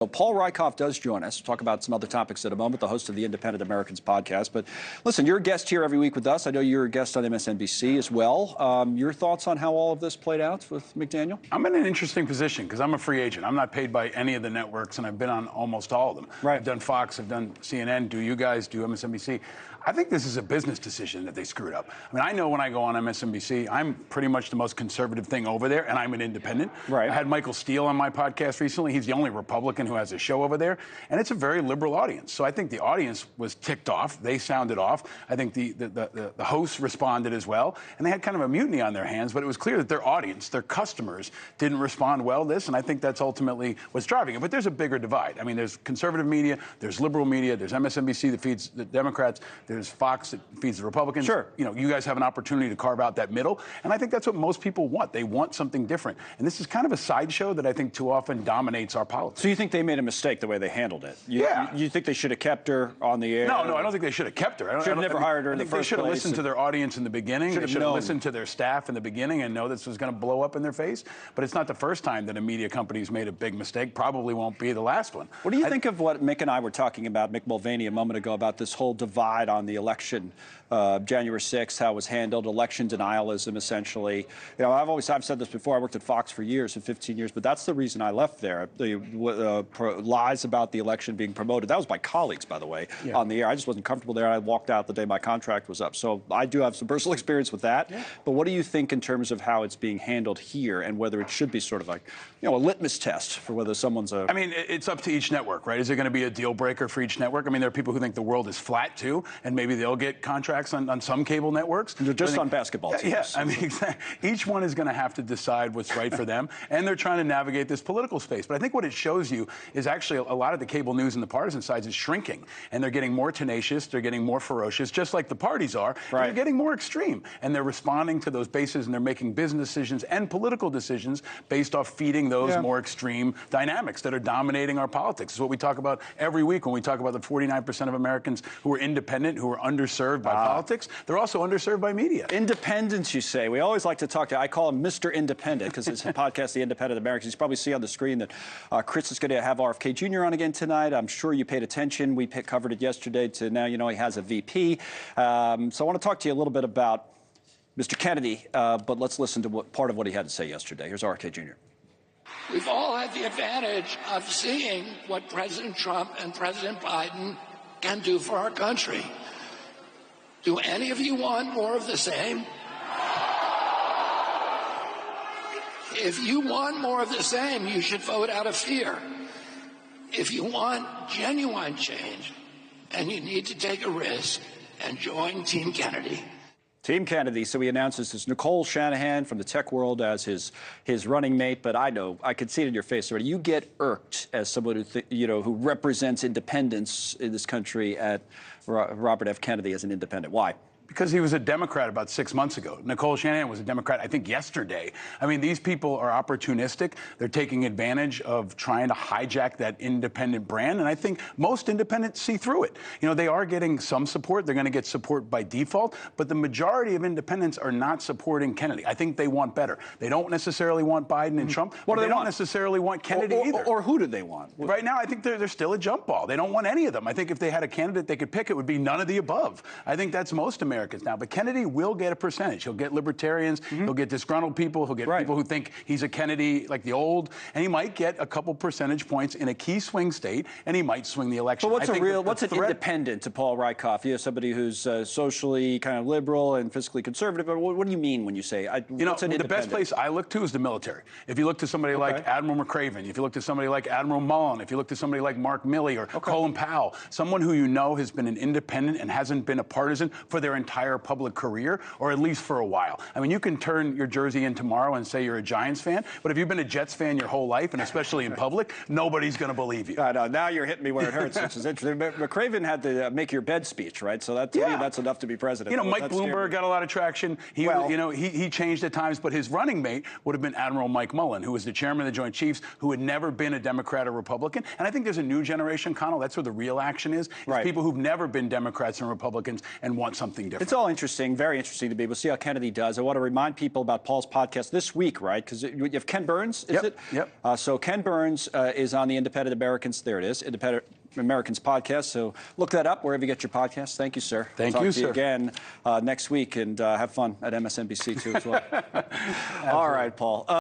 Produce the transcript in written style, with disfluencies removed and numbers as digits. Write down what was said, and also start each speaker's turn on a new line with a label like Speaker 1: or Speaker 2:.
Speaker 1: So Paul Rieckhoff does join us. We'll talk about some other topics in a moment, the host of the Independent Americans podcast. But listen, you're a guest here every week with us. I know you're a guest on MSNBC as well. Your thoughts on how all of this played out with McDaniel?
Speaker 2: I'm in an interesting position because I'm a free agent. I'm not paid by any of the networks, and I've been on almost all of them.
Speaker 1: Right.
Speaker 2: I've done Fox, I've done CNN, do you guys, do MSNBC. I think this is a business decision that they screwed up. I mean, I know when I go on MSNBC, I'm pretty much the most conservative thing over there, and I'm an independent.
Speaker 1: Right.
Speaker 2: I had Michael Steele on my podcast recently. He's the only Republican who has a show over there, and it's a very liberal audience. So I think the audience was ticked off. They sounded off. I think the hosts responded as well, and they had kind of a mutiny on their hands, but it was clear that their audience, their customers, didn't respond well to this, and I think that's ultimately what's driving it. But there's a bigger divide. I mean, there's conservative media, there's liberal media, there's MSNBC that feeds the Democrats, there's Fox that feeds the Republicans.
Speaker 1: Sure.
Speaker 2: You know, you guys have an opportunity to carve out that middle, and I think that's what most people want. They want something different. And this is kind of a sideshow that I think too often dominates our politics.
Speaker 1: So you think they made a mistake the way they handled it?
Speaker 2: Yeah.
Speaker 1: You think they should have kept her on the air?
Speaker 2: No, I don't think they should have kept her.
Speaker 1: Should have never hired her in the first place.
Speaker 2: They should have listened to their audience in the beginning. They should have
Speaker 1: known.
Speaker 2: listened to their staff in the beginning and know this was going to blow up in their face. But it's not the first time that a media company's made a big mistake. Probably won't be the last one.
Speaker 1: What do you think of what Mick and I were talking about, Mick Mulvaney, a moment ago, about this whole divide on the election, January 6th, how it was handled, election denialism, essentially? You know, I've said this before. I worked at Fox for years, for 15 years, but that's the reason I left there. The lies about the election being promoted. That was by colleagues, by the way, on the air. I just wasn't comfortable there. I walked out the day my contract was up. So I do have some personal experience with that. Yeah. But what do you think in terms of how it's being handled here and whether it should be sort of like, you know, a litmus test for whether someone's a...
Speaker 2: I mean, it's up to each network, right? Is it going to be a deal breaker for each network? I mean, there are people who think the world is flat, too, and maybe they'll get contracts on some cable networks.
Speaker 1: Just on basketball teams.
Speaker 2: Yeah, I mean, each one is going to have to decide what's right for them, and they're trying to navigate this political space. But I think what it shows you is actually a lot of the cable news and the partisan sides is shrinking, and they're getting more tenacious, they're getting more ferocious, just like the parties are. Right. They're getting more extreme, and they're responding to those bases, and they're making business decisions and political decisions based off feeding those more extreme dynamics that are dominating our politics. It's what we talk about every week when we talk about the 49% of Americans who are independent, who are underserved by politics. They're also underserved by media.
Speaker 1: Independents, you say. We always like to talk to, I call him Mr. Independent, because his podcast, The Independent Americans. You probably see on the screen that Chris is going to have RFK Jr. on again tonight. I'm sure you paid attention. We covered it yesterday to now you know he has a VP. So I want to talk to you a little bit about Mr. Kennedy, but let's listen to part of what he had to say yesterday. Here's RFK Jr.
Speaker 3: We've all had the advantage of seeing what President Trump and President Biden can do for our country. Do any of you want more of the same? If you want more of the same, you should vote out of fear. If you want genuine change, and you need to take a risk and join Team Kennedy.
Speaker 1: Team Kennedy. So he announces this Nicole Shanahan from the tech world as his running mate. But I know, I could see it in your face already. You get irked as someone who who represents independence in this country at Robert F. Kennedy as an independent. Why?
Speaker 2: Because he was a Democrat about 6 months ago. Nicole Shanahan was a Democrat, I think, yesterday. I mean, these people are opportunistic. They're taking advantage of trying to hijack that independent brand, and I think most independents see through it. You know, they are getting some support. They're going to get support by default, but the majority of independents are not supporting Kennedy. I think they want better. They don't necessarily want Biden and Trump.
Speaker 1: What do they
Speaker 2: don't
Speaker 1: want?
Speaker 2: necessarily want Kennedy either.
Speaker 1: Or who do they want?
Speaker 2: Right now, I think they're still a jump ball. They don't want any of them. I think if they had a candidate they could pick, it would be none of the above. I think that's most Americans now. But Kennedy will get a percentage. He'll get libertarians. He'll get disgruntled people. He'll get people who think he's a Kennedy like the old. And he might get a couple percentage points in a key swing state, and he might swing the election.
Speaker 1: But what's an independent to Paul Rieckhoff? You have somebody who's socially kind of liberal and fiscally conservative. But what do you mean when you say
Speaker 2: the best place I look to is the military. If you look to somebody like Admiral McCraven, if you look to somebody like Admiral Mullen, if you look to somebody like Mark Milley or Colin Powell, someone who you know has been an independent and hasn't been a partisan for their entire public career, or at least for a while. I mean, you can turn your jersey in tomorrow and say you're a Giants fan, but if you've been a Jets fan your whole life, and especially in public, nobody's going to believe you.
Speaker 1: I know. Now you're hitting me where it hurts, which is interesting. McCraven had the make your bed speech, right? So that, to me, that's enough to be president.
Speaker 2: You know, Mike Bloomberg got a lot of traction. He changed at times, but his running mate would have been Admiral Mike Mullen, who was the chairman of the Joint Chiefs, who had never been a Democrat or Republican. And I think there's a new generation, Connell. That's where the real action is. It's people who've never been Democrats and Republicans and want something different.
Speaker 1: It's all interesting, very interesting to me. We'll see how Kennedy does. I want to remind people about Paul's podcast this week, right? Because you have Ken Burns, is it?
Speaker 2: Yep.
Speaker 1: So Ken Burns is on the Independent Americans. There it is, Independent Americans podcast. So look that up wherever you get your podcasts. Thank you, sir.
Speaker 2: Thank
Speaker 1: We'll
Speaker 2: you,
Speaker 1: talk to you
Speaker 2: sir.
Speaker 1: again next week, and have fun at MSNBC too as well. All right, Paul.